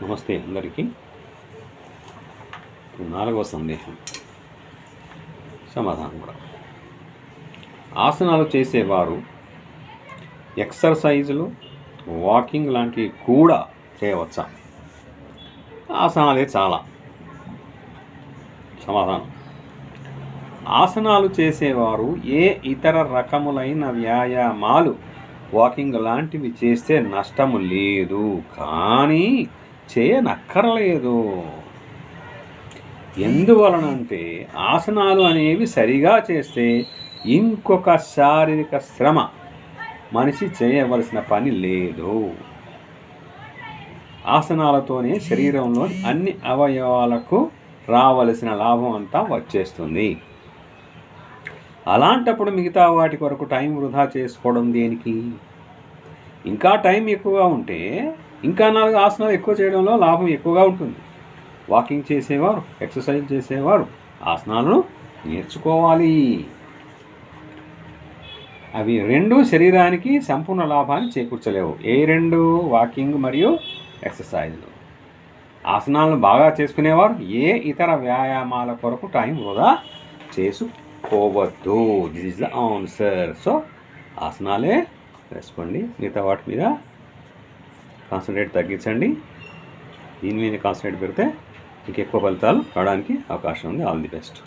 నమస్తే అందరికీ. నాలుగవ సందేహం సమాధానం కూడా. ఆసనాలు చేసేవారు ఎక్సర్సైజులు, వాకింగ్ లాంటివి కూడా చేయవచ్చా? ఆసనాలే చాలా. సమాధానం: ఆసనాలు చేసేవారు ఏ ఇతర రకములైన వ్యాయామాలు, వాకింగ్ లాంటివి చేస్తే నష్టము లేదు, కానీ చేయనక్కర్లేదు. ఎందువలనంటే ఆసనాలు అనేవి సరిగా చేస్తే ఇంకొక శారీరక శ్రమ మనిషి చేయవలసిన పని లేదు. ఆసనాలతోనే శరీరంలోని అన్ని అవయవాలకు రావలసిన లాభం అంతా వచ్చేస్తుంది. అలాంటప్పుడు మిగతా వాటి కొరకు టైం వృధా చేసుకోవడం దేనికి? ఇంకా టైం ఎక్కువగా ఉంటే ఇంకా 4 ఆసనాలు ఎక్కువ చేయడంలో లాభం ఎక్కువగా ఉంటుంది. వాకింగ్ చేసేవారు, ఎక్సర్సైజ్ చేసేవారు ఆసనాలను నేర్చుకోవాలి. అవి 2 శరీరానికి సంపూర్ణ లాభాన్ని చేకూర్చలేవు. ఏ 2? వాకింగ్ మరియు ఎక్సర్సైజ్లు. ఆసనాలను బాగా చేసుకునేవారు ఏ ఇతర వ్యాయామాల కొరకు టైం వృధా చేసుకోవద్దు. This is the answer. So ఆసనాలే వేసుకోండి. మిగతా వాటి మీద కాన్సన్ట్రేట్ తగ్గించండి. దీని మీద కాన్సన్ట్రేట్ పెడితే ఇంకెక్కువ ఫలితాలు రావడానికి అవకాశం ఉంది. All the best.